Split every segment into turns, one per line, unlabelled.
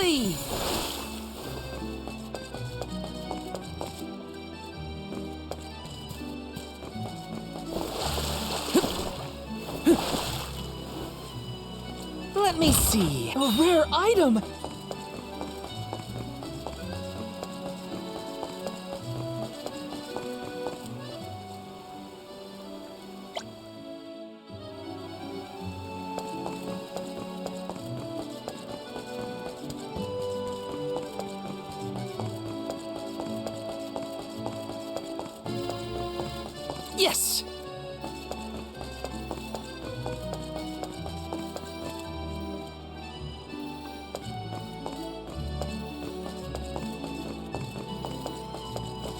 Grizzly! Let me see. A rare item! Yes!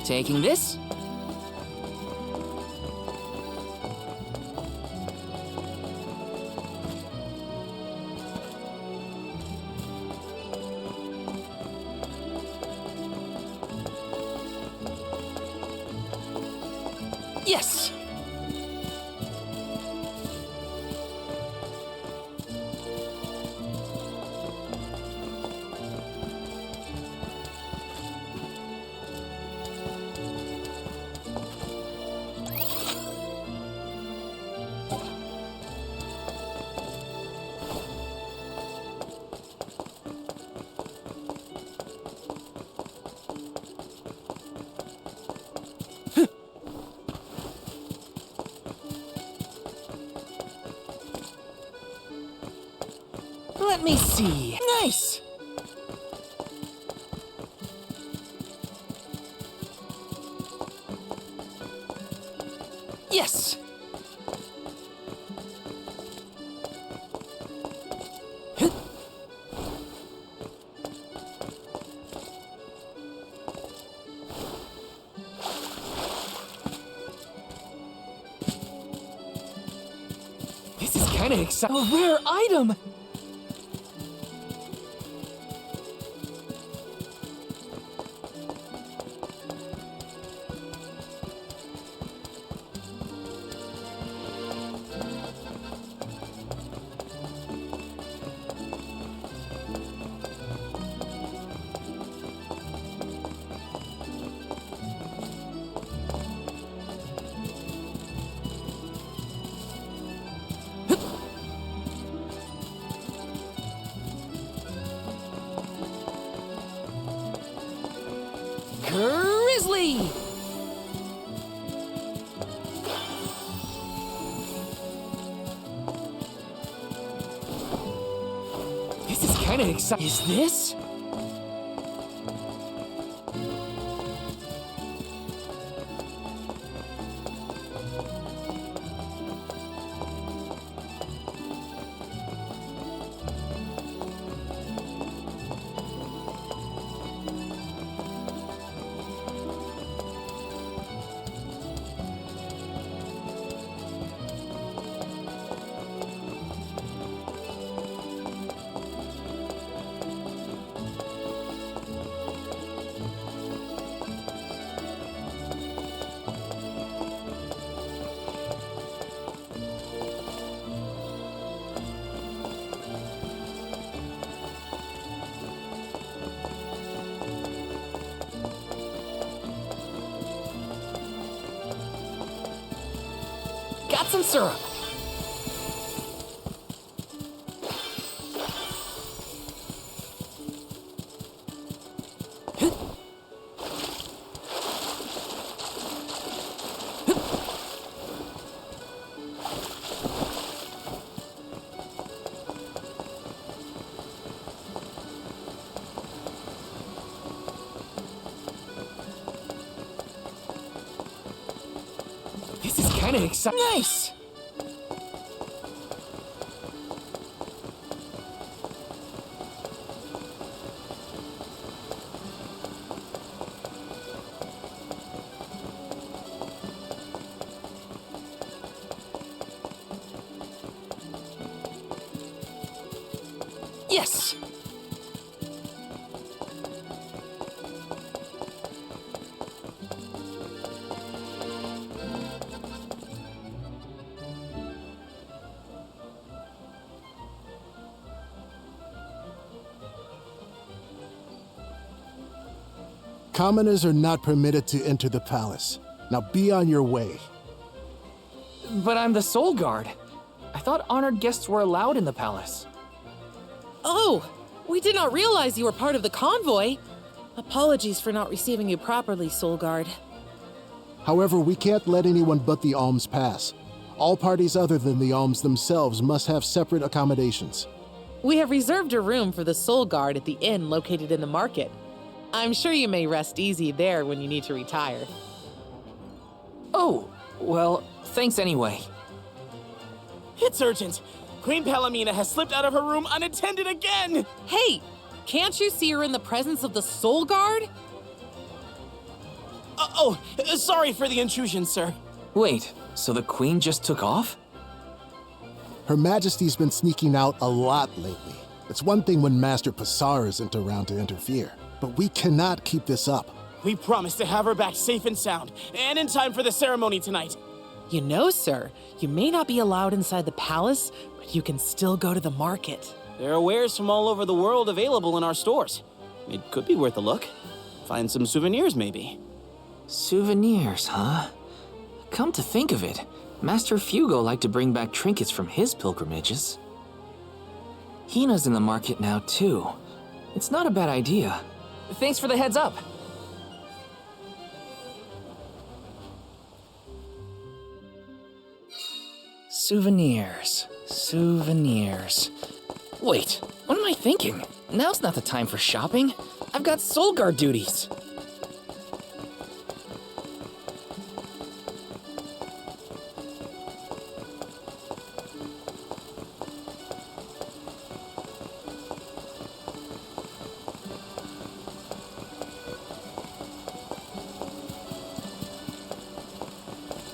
Taking this? Yes! Let me see. Nice! Yes! This is kinda exciting. A rare item! Grizzly! This is kinda exciting. Is this? Got some syrup. This is kinda exciting. Nice! Yes!
Commoners are not permitted to enter the palace. Now be on your way.
But I'm the Soul Guard. I thought honored guests were allowed in the palace.
Oh, we did not realize you were part of the convoy. Apologies for not receiving you properly, Soul Guard.
However, we can't let anyone but the alms pass. All parties other than the alms themselves must have separate accommodations.
We have reserved a room for the Soul Guard at the inn located in the market. I'm sure you may rest easy there when you need to retire.
Oh, well, thanks anyway.
It's urgent. Queen Palamina has slipped out of her room unattended again!
Hey, can't you see her in the presence of the Soul Guard?
Sorry for the intrusion, sir.
Wait, so the queen just took off?
Her Majesty's been sneaking out a lot lately. It's one thing when Master Passar isn't around to interfere, but we cannot keep this up.
We promise to have her back safe and sound, and in time for the ceremony tonight.
You know, sir, you may not be allowed inside the palace, but you can still go to the market.
There are wares from all over the world available in our stores. It could be worth a look. Find some souvenirs, maybe.
Souvenirs, huh? Come to think of it, Master Fugo liked to bring back trinkets from his pilgrimages. Hina's in the market now, too. It's not a bad idea. Thanks for the heads up. Souvenirs. Wait, what am I thinking? Now's not the time for shopping. I've got Soul Guard duties.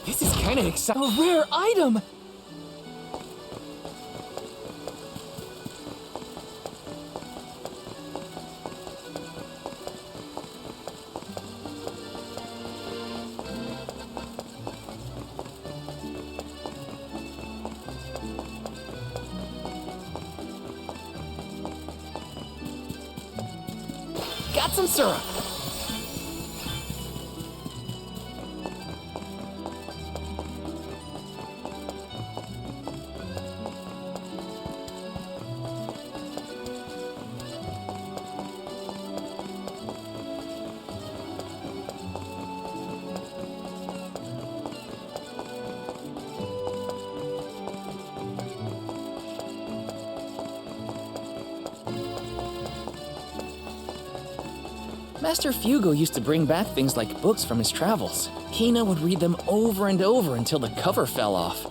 This is kind of exciting. A rare item! Got some syrup. Master Fugo used to bring back things like books from his travels. Hina would read them over and over until the cover fell off.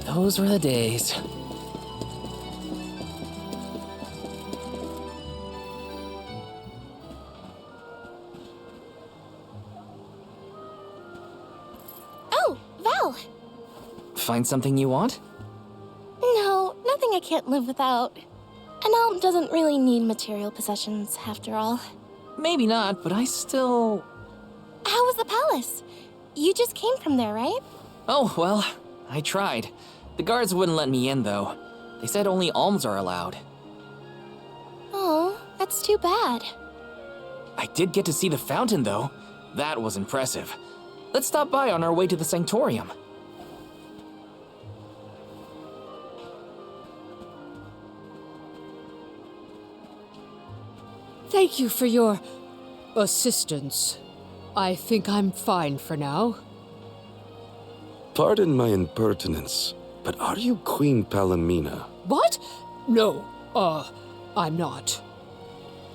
Those were the days.
Oh, Val!
Find something you want?
No, nothing I can't live without. An alm doesn't really need material possessions, after all.
Maybe not, but I still...
How was the palace? You just came from there, right?
Oh, well, I tried. The guards wouldn't let me in, though. They said only alms are allowed.
Oh, that's too bad.
I did get to see the fountain, though. That was impressive. Let's stop by on our way to the Sanctorium.
Thank you for your assistance. I think I'm fine for now.
Pardon my impertinence, but are you Queen Palamina?
What? No, I'm not.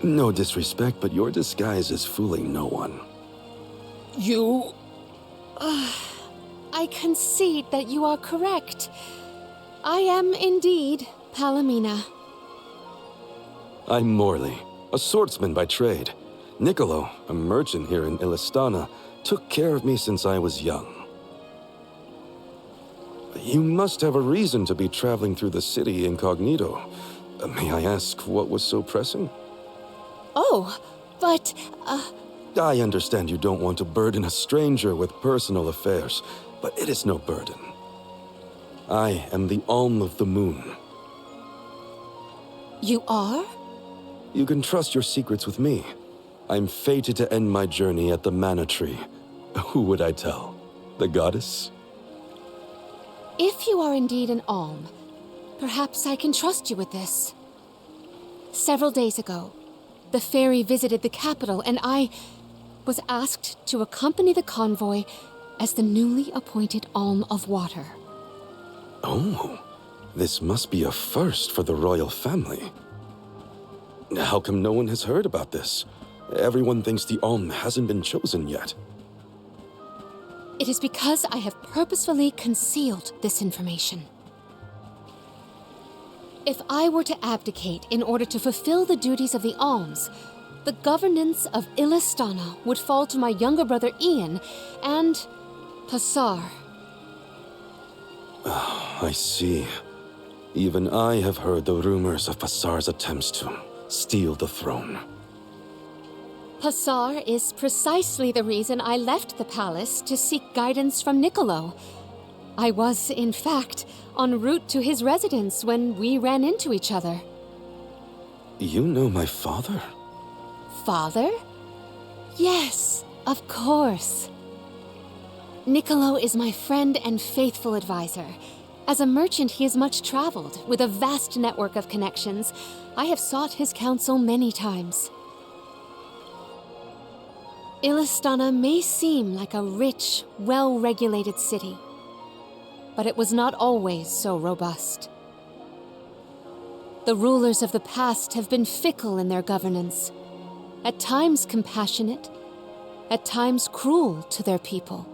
No disrespect, but your disguise is fooling no one.
You... I concede that you are correct. I am indeed Palamina.
I'm Morley, a swordsman by trade. Niccolo, a merchant here in Illistana, took care of me since I was young. You must have a reason to be traveling through the city incognito. May I ask what was so pressing?
Oh, but,
I understand you don't want to burden a stranger with personal affairs, but it is no burden. I am the Alm of the Moon.
You are?
You can trust your secrets with me. I'm fated to end my journey at the Mana Tree. Who would I tell? The goddess?
If you are indeed an Alm, perhaps I can trust you with this. Several days ago, the fairy visited the capital, and I was asked to accompany the convoy as the newly appointed Alm of Water.
Oh, this must be a first for the royal family. How come no one has heard about this? Everyone thinks the Alm hasn't been chosen yet.
It is because I have purposefully concealed this information. If I were to abdicate in order to fulfill the duties of the Alms, the governance of Illistana would fall to my younger brother Ian and Passar.
I see. Even I have heard the rumors of Passar's attempts to steal the throne.
Passar is precisely the reason I left the palace to seek guidance from Niccolo. I was, in fact, en route to his residence when we ran into each other.
You know my father?
Father? Yes, of course. Niccolo is my friend and faithful advisor. As a merchant, he is much traveled, with a vast network of connections. I have sought his counsel many times. Illistana may seem like a rich, well-regulated city, but it was not always so robust. The rulers of the past have been fickle in their governance, at times compassionate, at times cruel to their people.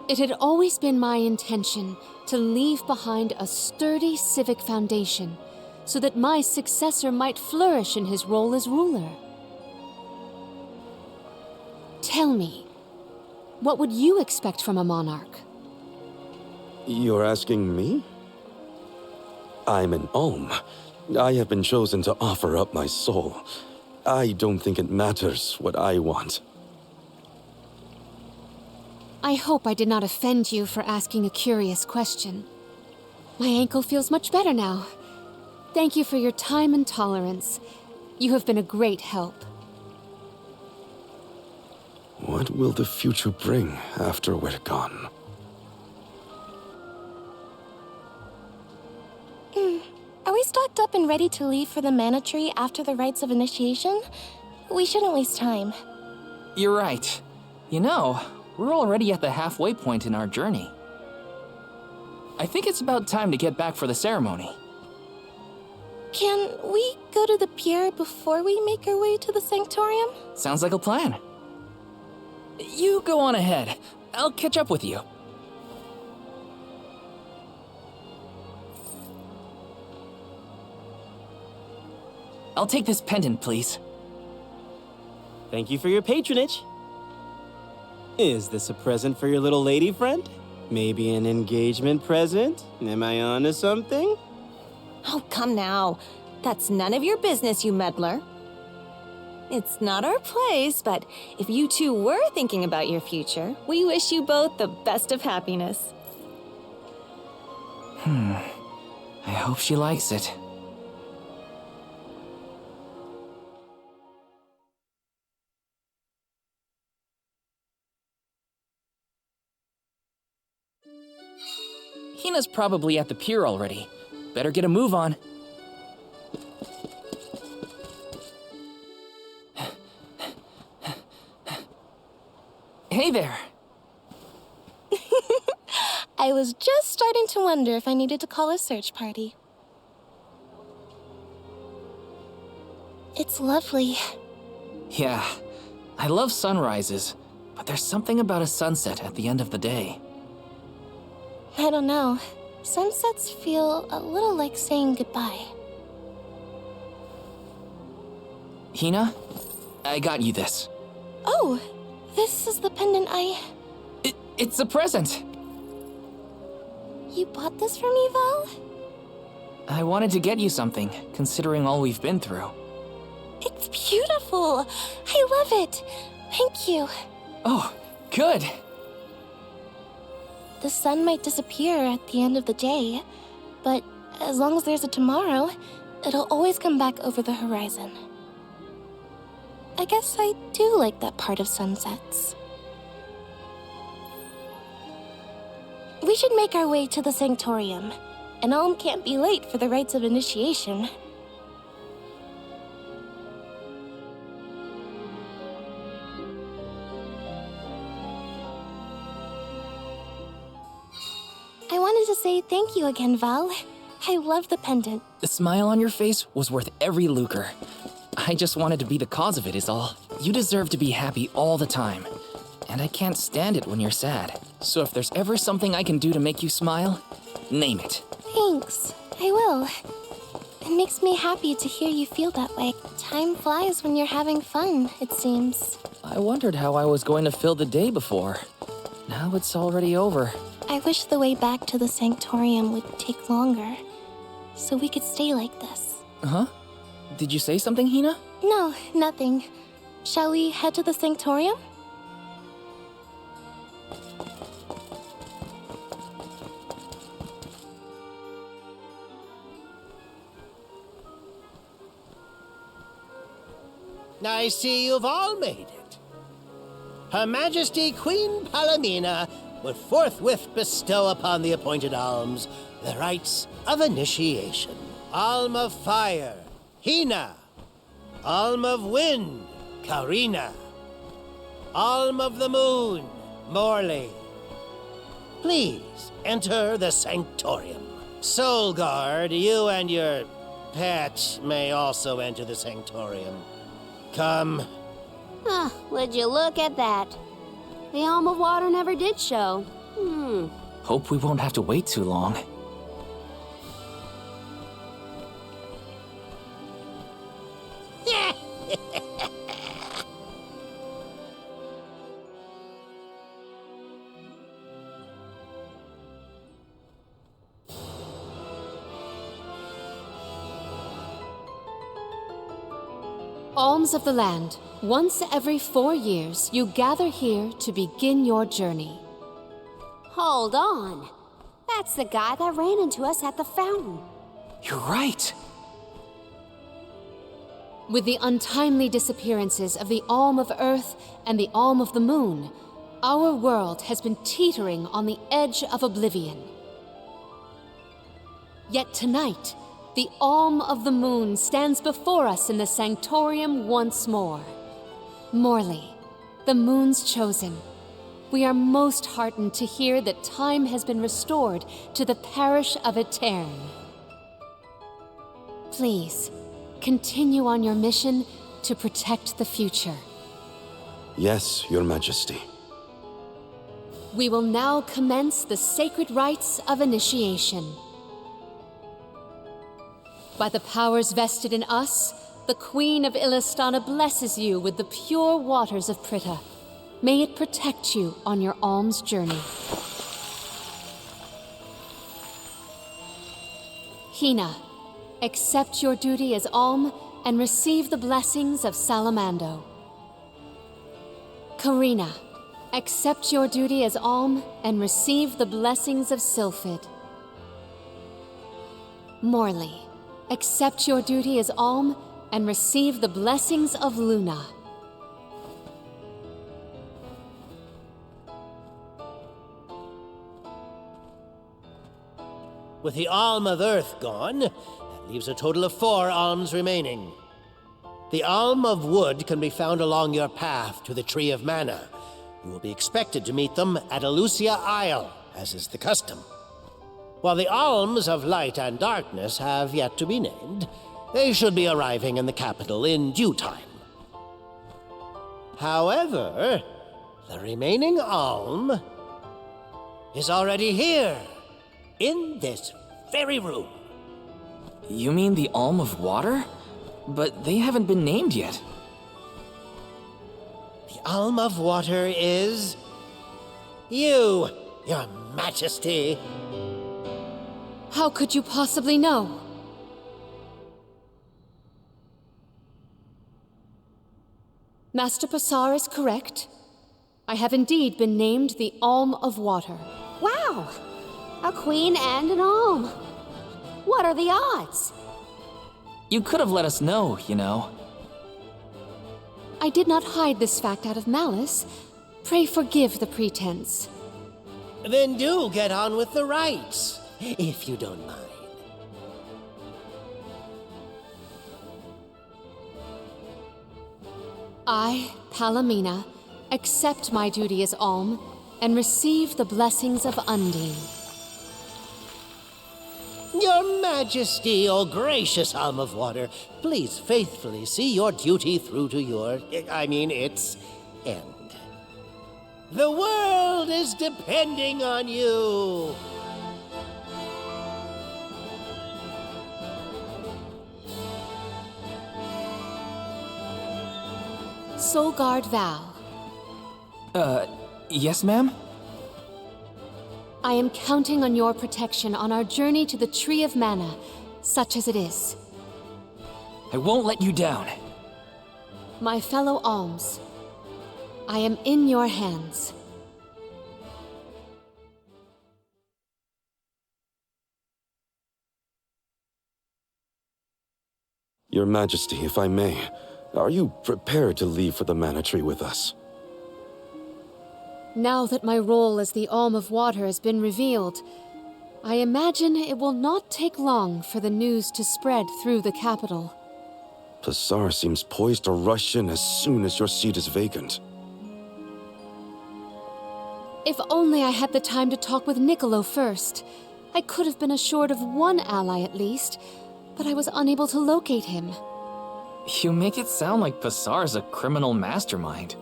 It had always been my intention to leave behind a sturdy civic foundation so that my successor might flourish in his role as ruler. Tell me, what would you expect from a monarch?
You're asking me? I'm an Alm. I have been chosen to offer up my soul. I don't think it matters what I want.
I hope I did not offend you for asking a curious question. My ankle feels much better now. Thank you for your time and tolerance. You have been a great help.
What will the future bring after we're gone?
Are we stocked up and ready to leave for the Mana Tree after the rites of initiation? We shouldn't waste time.
You're right. You know, we're already at the halfway point in our journey. I think it's about time to get back for the ceremony.
Can we go to the pier before we make our way to the Sanctorium?
Sounds like a plan. You go on ahead. I'll catch up with you. I'll take this pendant, please.
Thank you for your patronage. Is this a present for your little lady friend? Maybe an engagement present? Am I onto something?
Oh, come now. That's none of your business, you meddler. It's not our place, but if you two were thinking about your future, we wish you both the best of happiness.
I hope she likes it. Hina's probably at the pier already. Better get a move on. Hey there.
I was just starting to wonder if I needed to call a search party. It's lovely.
Yeah, I love sunrises, but there's something about a sunset at the end of the day.
I don't know. Sunsets feel a little like saying goodbye.
Hina, I got you this.
Oh, this is the pendant
It's a present.
You bought this for me, Val?
I wanted to get you something, considering all we've been through.
It's beautiful. I love it. Thank you.
Oh, good.
The sun might disappear at the end of the day, but as long as there's a tomorrow, it'll always come back over the horizon. I guess I do like that part of sunsets. We should make our way to the Sanctorium. An alm can't be late for the rites of initiation. I wanted to say thank you again, Val. I love the pendant.
The smile on your face was worth every lucre. I just wanted to be the cause of it is all. You deserve to be happy all the time. And I can't stand it when you're sad. So if there's ever something I can do to make you smile, name it.
Thanks. I will. It makes me happy to hear you feel that way. Time flies when you're having fun, it seems.
I wondered how I was going to fill the day before. Now it's already over.
I wish the way back to the Sanctorium would take longer, so we could stay like this.
Huh? Did you say something, Hina?
No, nothing. Shall we head to the Sanctorium?
I see you've all made it. Her Majesty Queen Palamina will forthwith bestow upon the appointed alms the rites of initiation. Alm of Fire, Hina. Alm of Wind, Karina. Alm of the Moon, Morley. Please enter the Sanctorium. Soul Guard, you and your pet may also enter the Sanctorium. Come.
Would you look at that? The Alm of Water never did show.
Hope we won't have to wait too long.
Alms of the land. Once every 4 years, you gather here to begin your journey.
Hold on. That's the guy that ran into us at the fountain.
You're right.
With the untimely disappearances of the Alm of Earth and the Alm of the Moon, our world has been teetering on the edge of oblivion. Yet tonight, the Alm of the Moon stands before us in the Sanctorium once more. Morley, the Moon's chosen, we are most heartened to hear that time has been restored to the parish of Aeterne. Please, continue on your mission to protect the future.
Yes, Your Majesty.
We will now commence the sacred rites of initiation. By the powers vested in us, the Queen of Illistana blesses you with the pure waters of Pritta. May it protect you on your alms journey. Hina, accept your duty as alm and receive the blessings of Salamando. Karina, accept your duty as alm and receive the blessings of Sylphid. Morley, accept your duty as alm and receive the blessings of Luna.
With the Alm of Earth gone, that leaves a total of 4 alms remaining. The Alm of Wood can be found along your path to the Tree of Mana. You will be expected to meet them at Elusia Isle, as is the custom. While the Alms of Light and Darkness have yet to be named, they should be arriving in the capital in due time. However, the remaining alm is already here, in this very room.
You mean the Alm of Water? But they haven't been named yet.
The Alm of Water is you, Your Majesty.
How could you possibly know? Master Passar is correct. I have indeed been named the Alm of Water.
Wow! A queen and an alm. What are the odds?
You could have let us know, you know.
I did not hide this fact out of malice. Pray forgive the pretense.
Then do get on with the rites, if you don't mind.
I, Palomina, accept my duty as Alm and receive the blessings of Undine.
Your Majesty, O gracious Alm of Water, please faithfully see your duty through to its end. The world is depending on you.
Solgard Val,
Yes, ma'am?
I am counting on your protection on our journey to the Tree of Mana, such as it is.
I won't let you down.
My fellow alms, I am in your hands.
Your Majesty, if I may, are you prepared to leave for the Mana Tree with us?
Now that my role as the Alm of Water has been revealed, I imagine it will not take long for the news to spread through the capital.
Pasar seems poised to rush in as soon as your seat is vacant.
If only I had the time to talk with Niccolo first. I could have been assured of one ally at least, but I was unable to locate him.
You make it sound like Pasar's a criminal mastermind.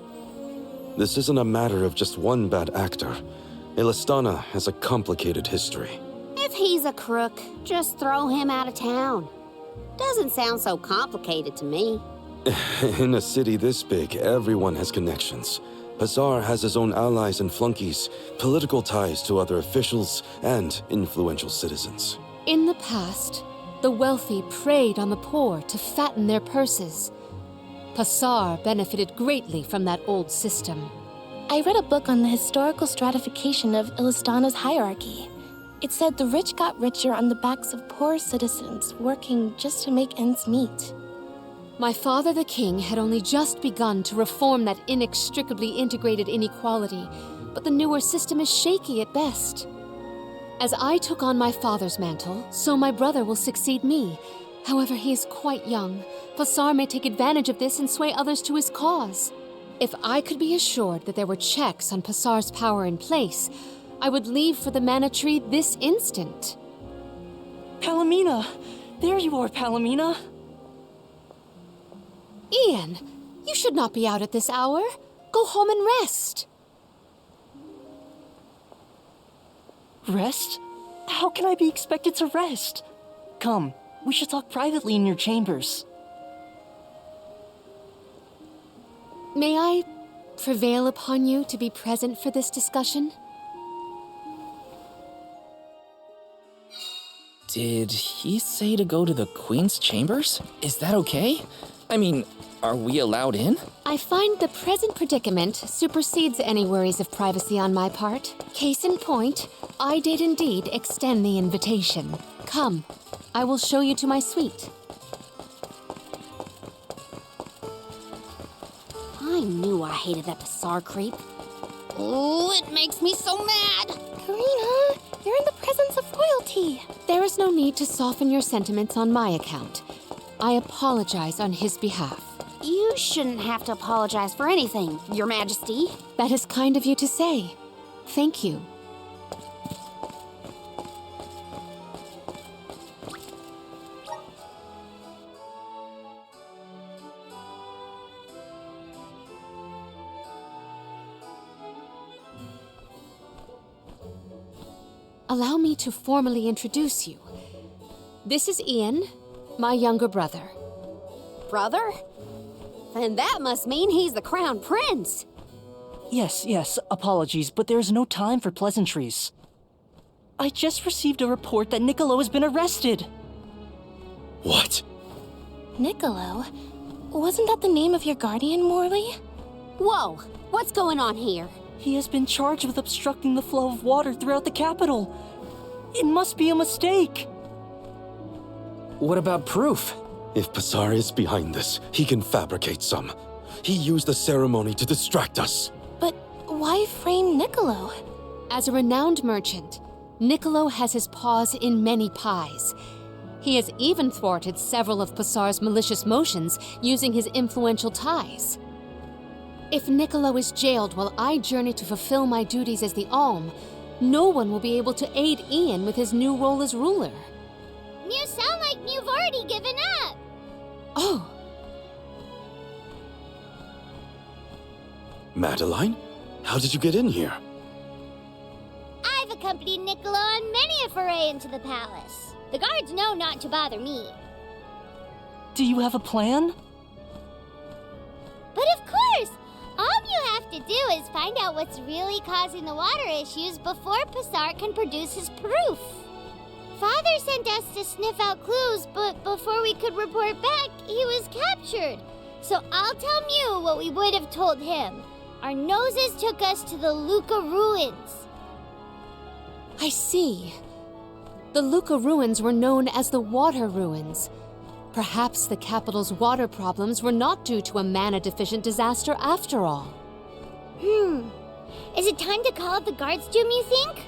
This isn't a matter of just one bad actor. Ilistana has a complicated history.
If he's a crook, just throw him out of town. Doesn't sound so complicated to me.
In a city this big, everyone has connections. Pasar has his own allies and flunkies, political ties to other officials, and influential citizens.
In the past, the wealthy preyed on the poor to fatten their purses. Pasar benefited greatly from that old system.
I read a book on the historical stratification of Ilistana's hierarchy. It said the rich got richer on the backs of poor citizens working just to make ends meet.
My father the king had only just begun to reform that inextricably integrated inequality, but the newer system is shaky at best. As I took on my father's mantle, so my brother will succeed me. However, he is quite young. Pasar may take advantage of this and sway others to his cause. If I could be assured that there were checks on Pasar's power in place, I would leave for the Mana Tree this instant.
Palomina! There you are, Palomina!
Ian, you should not be out at this hour. Go home and rest.
Rest? How can I be expected to rest? Come, we should talk privately in your chambers.
May I prevail upon you to be present for this discussion?
Did he say to go to the Queen's chambers? Is that okay? I mean, are we allowed in?
I find the present predicament supersedes any worries of privacy on my part. Case in point, I did indeed extend the invitation. Come, I will show you to my suite.
I knew I hated that Pasar creep. Oh, it makes me so mad!
Karina, you're in the presence of royalty.
There is no need to soften your sentiments on my account. I apologize on his behalf.
You shouldn't have to apologize for anything, Your Majesty.
That is kind of you to say. Thank you. Allow me to formally introduce you. This is Ian, my younger brother.
Brother? Then that must mean he's the crown prince.
Yes, apologies, but there's no time for pleasantries. I just received a report that Niccolo has been arrested.
What?
Niccolo? Wasn't that the name of your guardian, Morley?
Whoa, what's going on here?
He has been charged with obstructing the flow of water throughout the capital. It must be a mistake.
What about proof?
If Pasar is behind this, he can fabricate some. He used the ceremony to distract us.
But why frame Niccolo?
As a renowned merchant, Niccolo has his paws in many pies. He has even thwarted several of Passar's malicious motions using his influential ties. If Niccolo is jailed while I journey to fulfill my duties as the Alm, no one will be able to aid Ian with his new role as ruler.
You sound like you've already given up.
Oh,
Madeline? How did you get in here?
I've accompanied Niccolo on many a foray into the palace. The guards know not to bother me.
Do you have a plan?
But of course! All you have to do is find out what's really causing the water issues before Passar can produce his proof. Father sent us to sniff out clues, but before we could report back, he was captured. So I'll tell Mew what we would have told him. Our noses took us to the Luca ruins.
I see. The Luca ruins were known as the Water Ruins. Perhaps the capital's water problems were not due to a mana-deficient disaster after all.
Is it time to call up the guards, Doom, you think?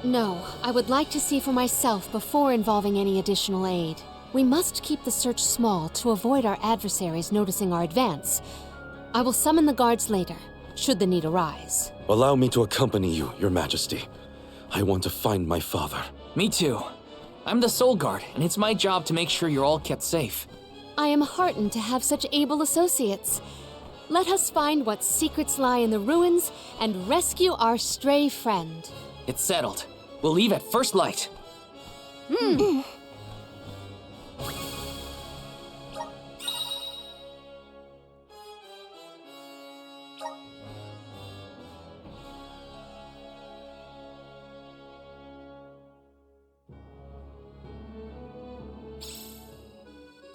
No, I would like to see for myself before involving any additional aid. We must keep the search small to avoid our adversaries noticing our advance. I will summon the guards later, should the need arise.
Allow me to accompany you, Your Majesty. I want to find my father.
Me too. I'm the Soul Guard, and it's my job to make sure you're all kept safe.
I am heartened to have such able associates. Let us find what secrets lie in the ruins and rescue our stray friend.
It's settled. We'll leave at first light.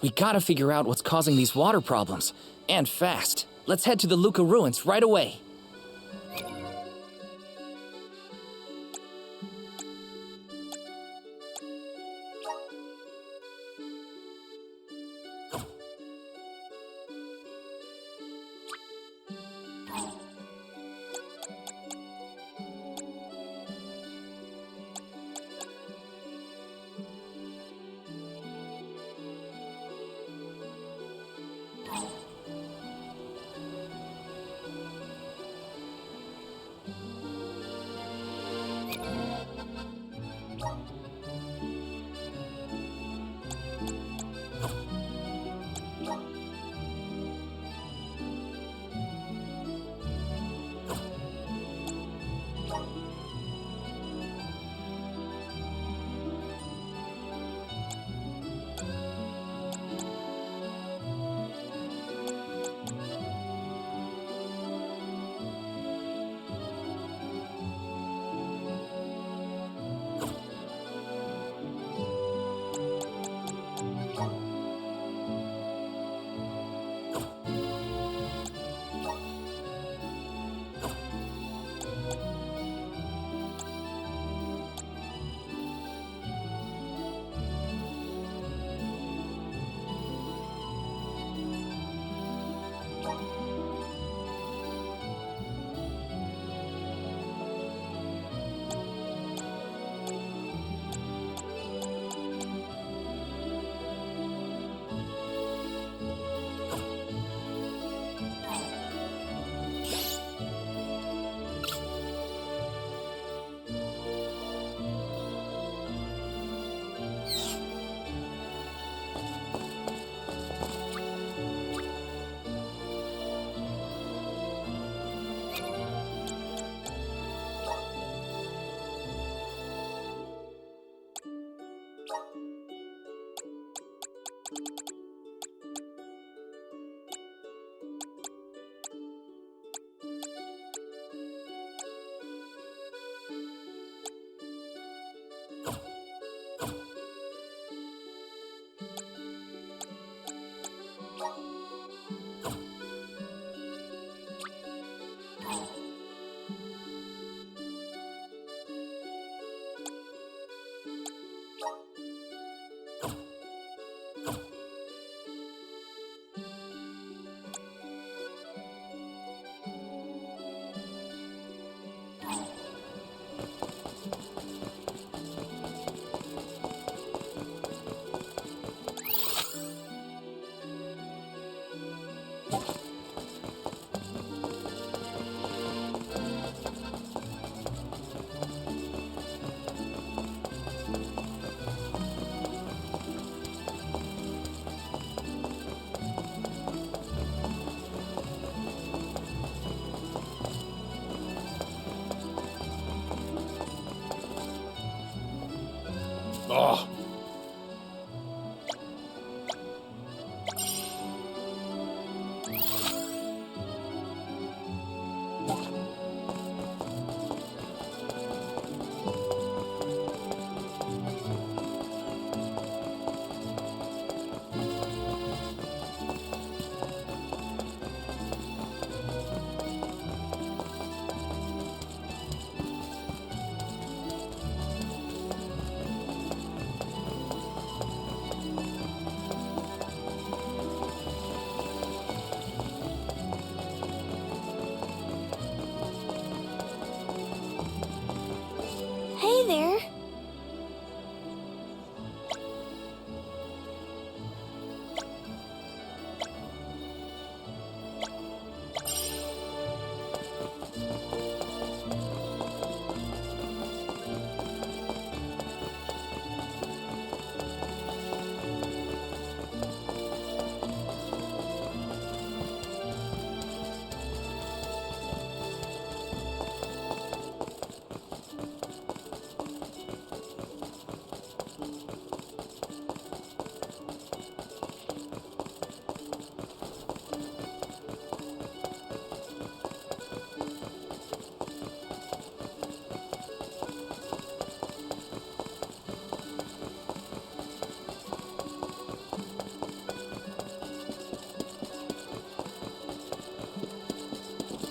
We gotta figure out what's causing these water problems. And fast. Let's head to the Luca ruins right away.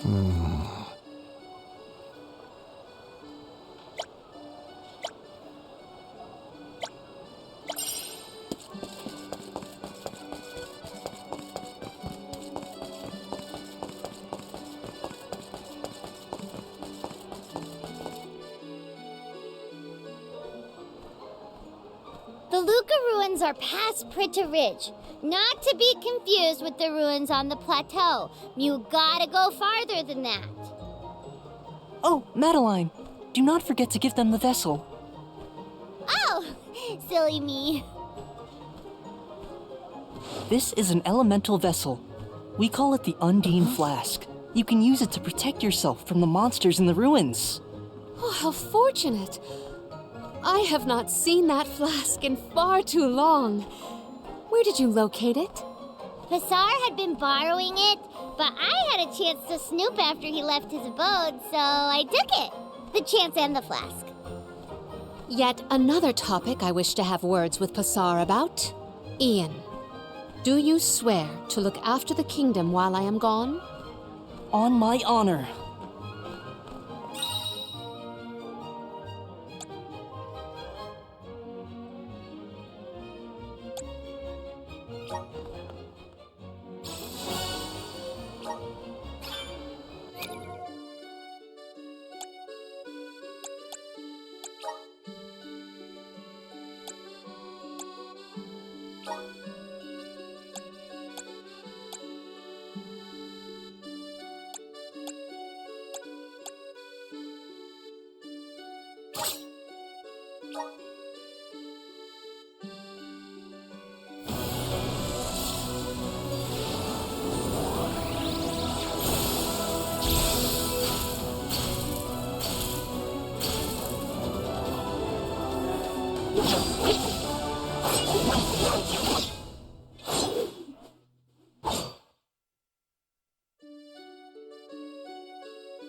The Luca ruins are past Prita Ridge, not to be confused with the ruins on the plateau. You gotta go farther than that.
Oh, Madeline, do not forget to give them the vessel.
Oh, silly me.
This is an elemental vessel. We call it the Undine Flask. You can use it to protect yourself from the monsters in the ruins.
Oh, how fortunate. I have not seen that flask in far too long. Where did you locate it?
Passar had been borrowing it, but I had a chance to snoop after he left his abode, so I took it. The chance and the flask.
Yet another topic I wish to have words with Passar about. Ian, do you swear to look after the kingdom while I am gone?
On my honor.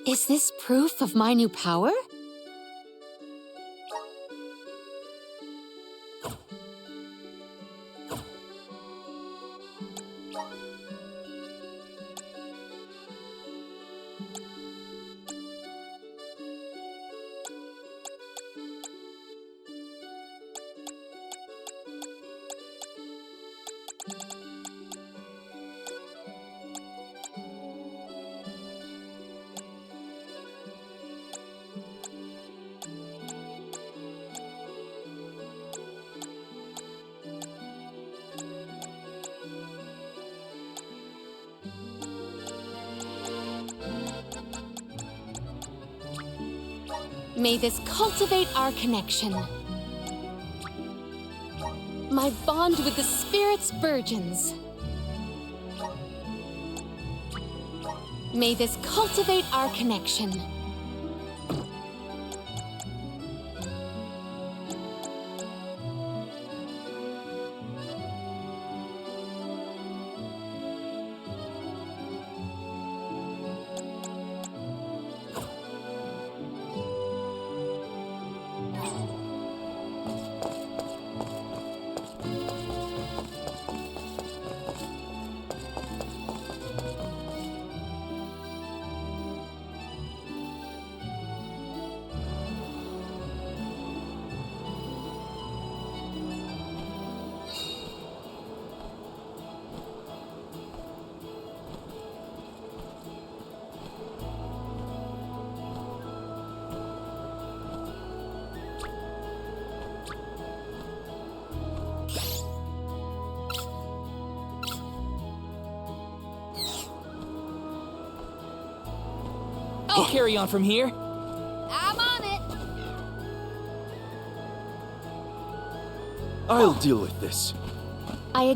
Is this proof of my new power? May this cultivate our connection. My bond with the Spirit's virgins. May this cultivate our connection.
I'll carry on from here.
I'm on it.
I'll deal with this.
I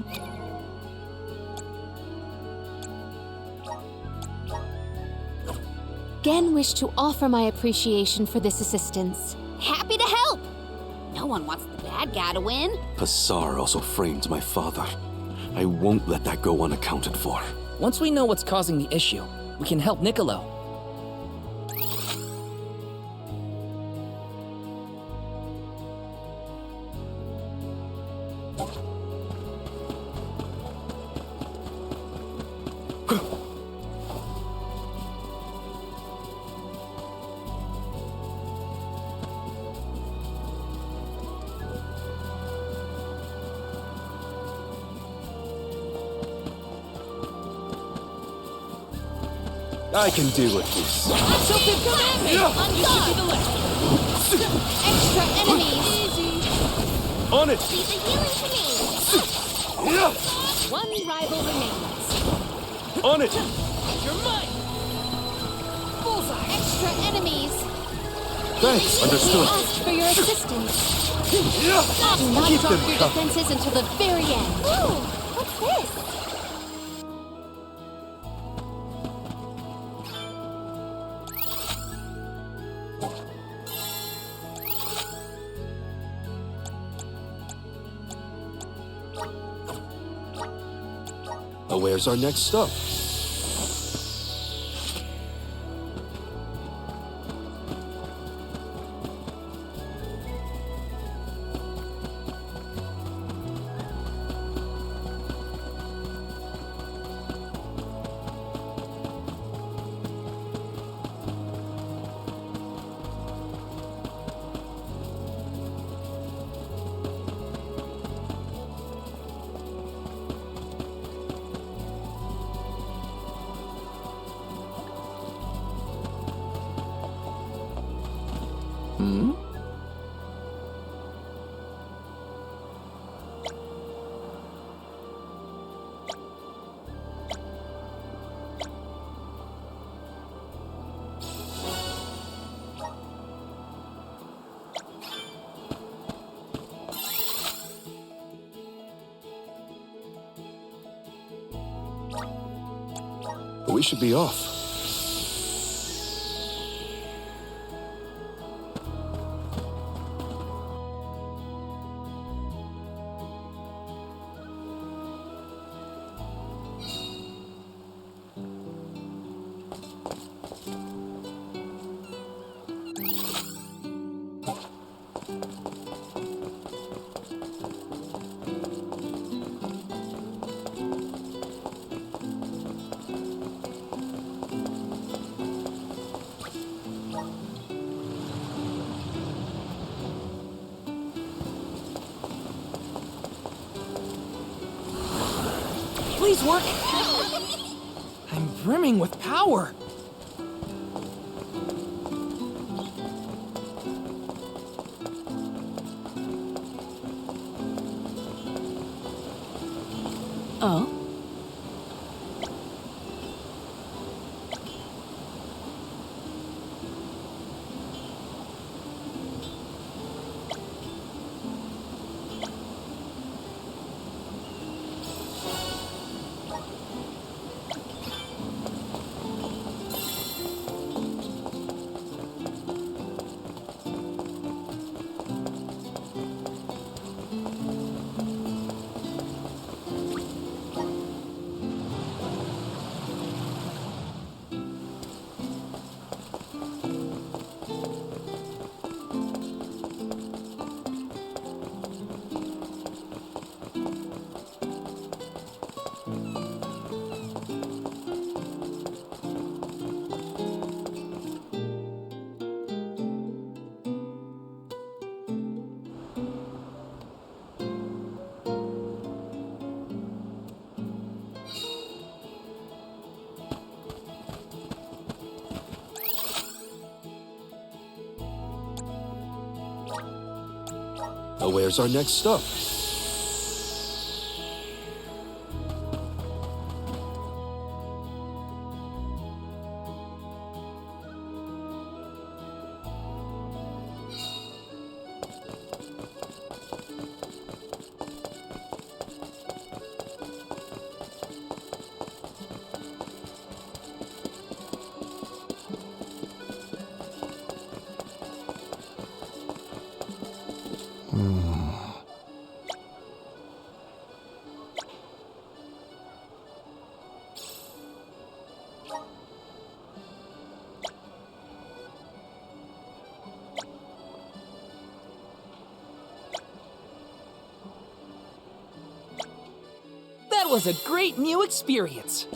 again wish to offer my appreciation for this assistance.
Happy to help. No one wants the bad guy to win.
Passar also framed my father. I won't let that go unaccounted for.
Once we know what's causing the issue, we can help Niccolo.
I can deal with this.
So command me! On guard! Extra enemies!
On it!
Leave the healing to me.
One rival remains.
On it!
You're mine! Bullseye! Extra enemies!
Thanks, understood.
Ask for your assistance. Do not
Keep
drop
them
your
coming.
defenses until the very end.
Ooh, what's this?
Where's our next stop?
Hmm?
We should be off.
Please work! I'm brimming with power!
Oh?
Where's our next stop?
That was a great new experience!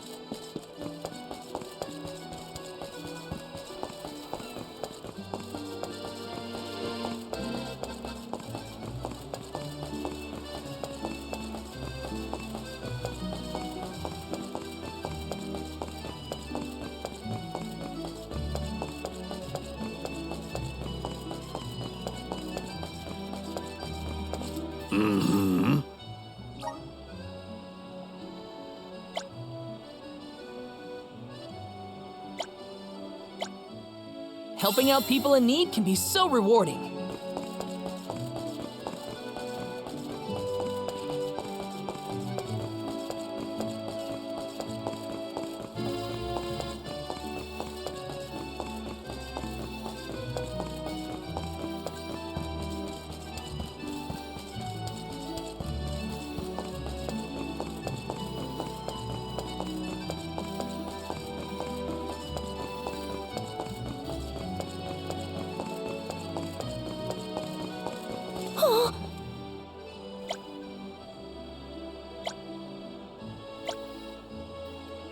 Helping out people in need can be so rewarding.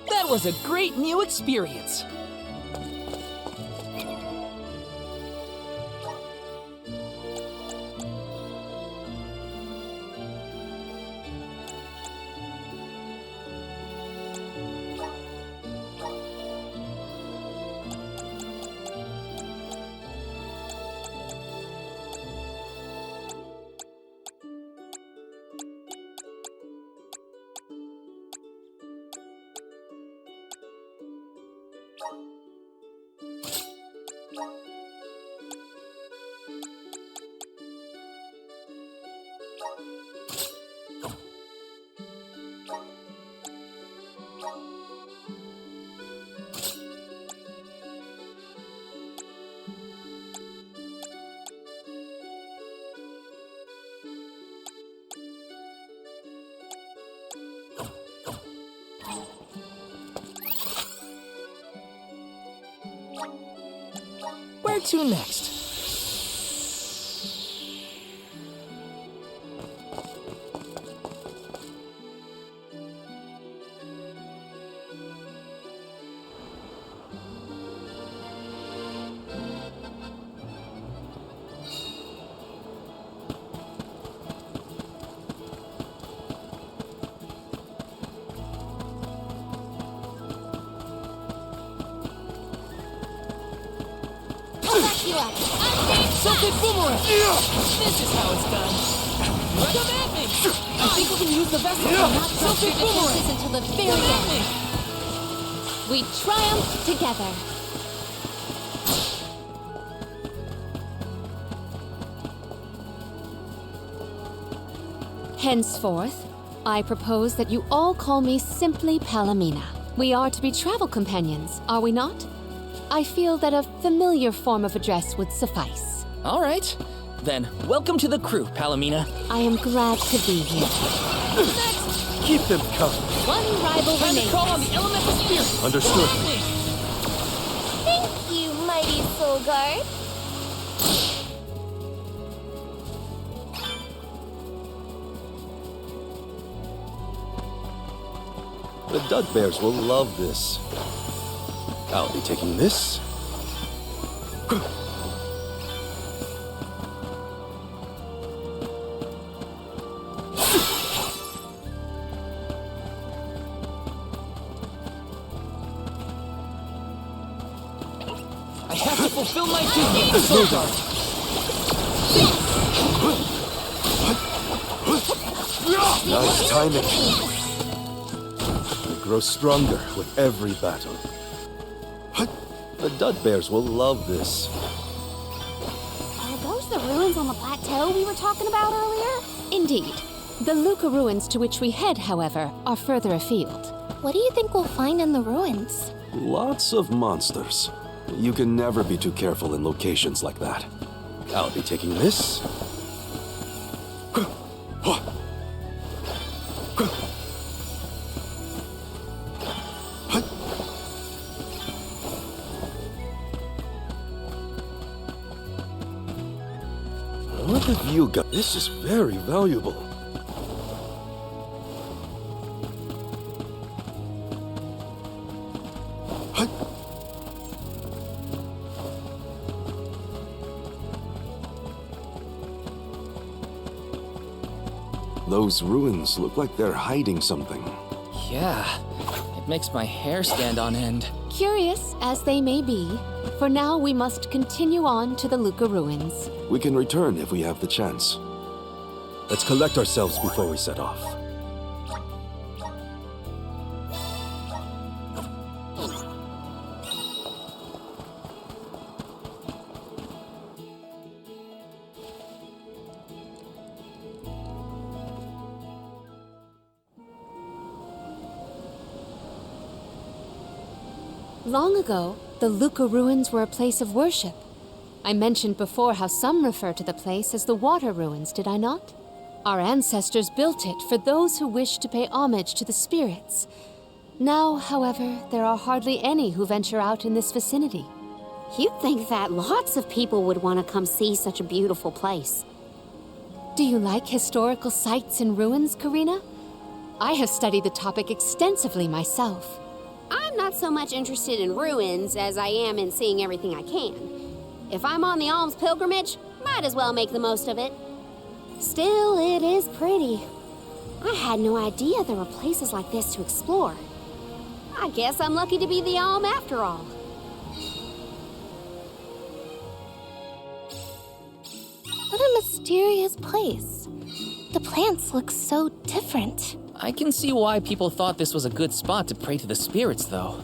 That was a great new experience. Where to next? Something boomerang! This is how it's done. Come at me! I think we can use the vessel to not
Something boomerang until the very end. We triumph together. Henceforth, I propose that you all call me simply Palomina. We are to be travel companions, are we not? I feel that a familiar form of address would suffice.
All right. Then, welcome to the crew, Palomina.
I am glad to be here.
Next!
Keep them coming.
One rival
Time to
remains.
call on the elemental spirit.
Understood.
Thank you, mighty Soul Guard.
The Dud Bears will love this. I'll be taking this.
I have to fulfill my duty as Soul Guard.
Nice timing. We grow stronger with every battle. The Dud Bears will love this.
Are those the ruins on the plateau we were talking about earlier?
Indeed. The Luca ruins to which we head, however, are further afield.
What do you think we'll find in the ruins?
Lots of monsters. You can never be too careful in locations like that. I'll be taking this. What have you got? This is very valuable. Those ruins look like they're hiding something.
Yeah, it makes my hair stand on end.
Curious as they may be, for now we must continue on to the Luca ruins.
We can return if we have the chance. Let's collect ourselves before we set off.
Long ago, the Luca ruins were a place of worship. I mentioned before how some refer to the place as the Water Ruins, did I not? Our ancestors built it for those who wished to pay homage to the spirits. Now, however, there are hardly any who venture out in this vicinity.
You'd think that lots of people would want to come see such a beautiful place.
Do you like historical sites and ruins, Karina? I have studied the topic extensively myself.
I'm not so much interested in ruins as I am in seeing everything I can. If I'm on the alms pilgrimage, might as well make the most of it. Still, it is pretty. I had no idea there were places like this to explore. I guess I'm lucky to be the alm after all.
What a mysterious place. The plants look so different.
I can see why people thought this was a good spot to pray to the spirits, though.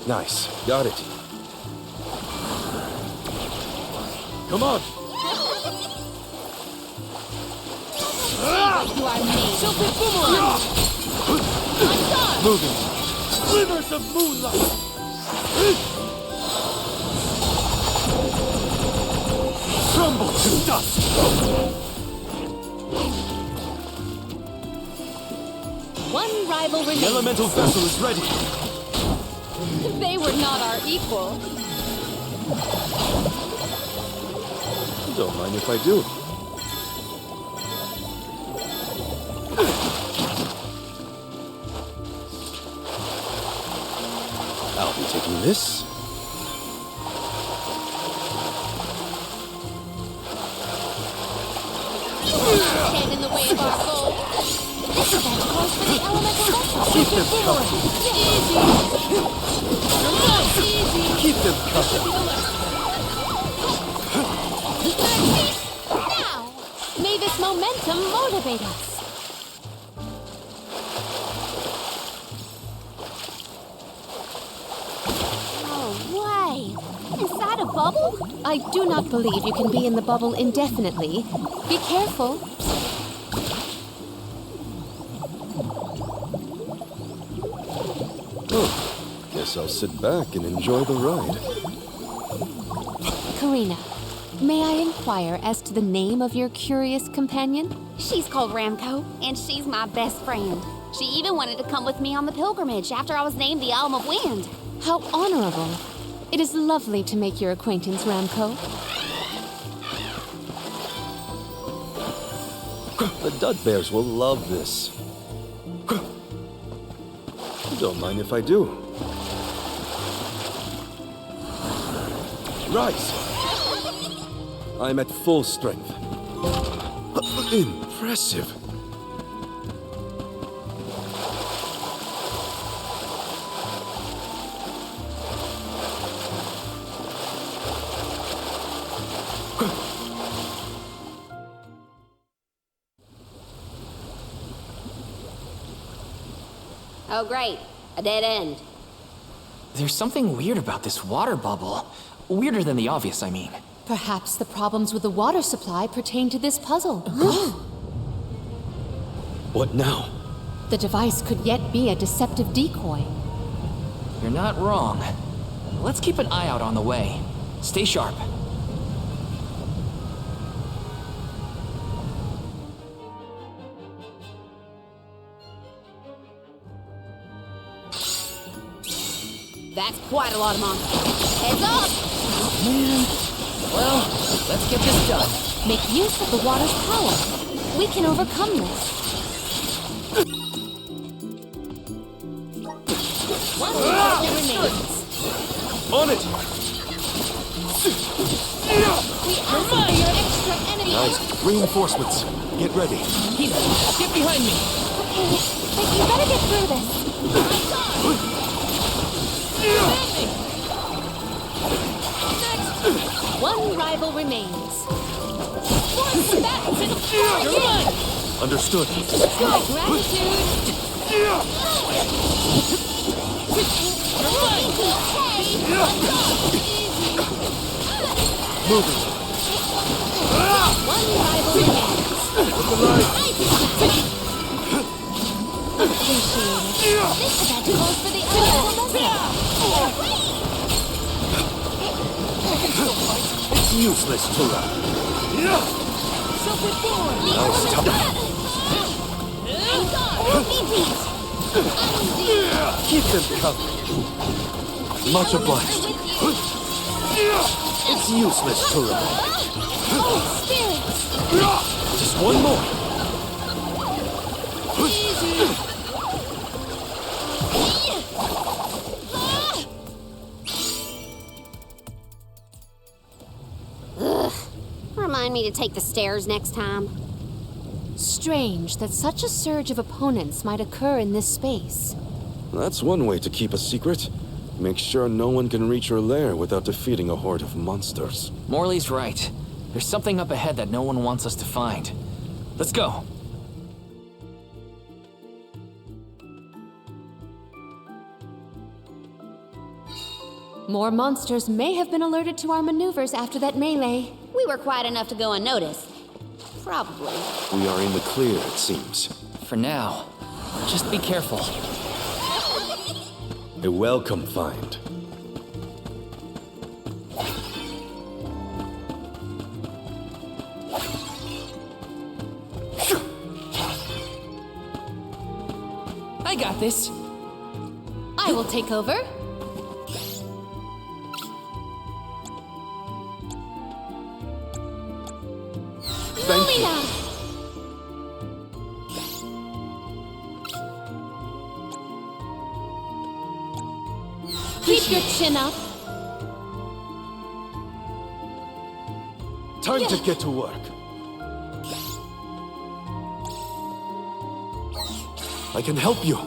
Nice. Got it. Come on!
You are me. Tilted boomerang!
Moving.
Slivers of moonlight!
Crumble to dust!
One rival remains.
The elemental vessel is ready.
They were not our equal.
Don't mind if I do. I'll be taking this.
Stand in the way of our goal. This event calls for the elemental vessel.
Keep them covered.
Easy.
Keep them covered.
Now, may this momentum motivate us.
Is that a bubble?
I do not believe you can be in the bubble indefinitely. Be careful.
Oh, guess I'll sit back and enjoy the ride.
Karina, may I inquire as to the name of your curious companion?
She's called Ramco, and she's my best friend. She even wanted to come with me on the pilgrimage after I was named the Alm of Wind.
How honorable. It is lovely to make your acquaintance, Ramco.
The Dud Bears will love this. Don't mind if I do. Rise! I'm at full strength. Impressive.
Oh, great. A dead end.
There's something weird about this water bubble. Weirder than the obvious, I mean.
Perhaps the problems with the water supply pertain to this puzzle.
What now?
The device could yet be a deceptive decoy.
You're not wrong. Let's keep an eye out on the way. Stay sharp.
That's quite a lot of monsters. Heads up!
Man. Well, let's get this done.
Make use of the water's power. We can overcome this. One target remains.
On it!
We ask for your extra enemy.
Nice. Reinforcements. Get ready.
Hina, get behind me.
Okay, but you better get through this.
One rival remains. Force back to the fire!
Understood.
My gratitude!
Moving.
One rival remains. Appreciate it. This event calls for the other
It's useless to run.
Self-reform!
Now stop. Keep them covered. Much obliged. It's useless to run. Just one more.
Ugh. Remind me to take the stairs next time.
Strange that such a surge of opponents might occur in this space.
That's one way to keep a secret. Make sure no one can reach your lair without defeating a horde of monsters.
Morley's right. There's something up ahead that no one wants us to find. Let's go.
More monsters may have been alerted to our maneuvers after that melee.
We were quiet enough to go unnoticed. Probably.
We are in the clear, it seems.
For now, just be careful.
A welcome find.
I got this.
I will take over.
Thank you.
Keep your chin up.
Time to get to work. I can help you.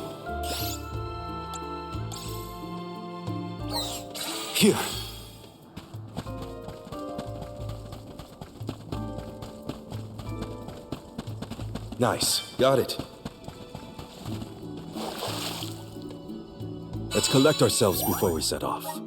Here. Nice. Got it. Let's collect ourselves before we set off.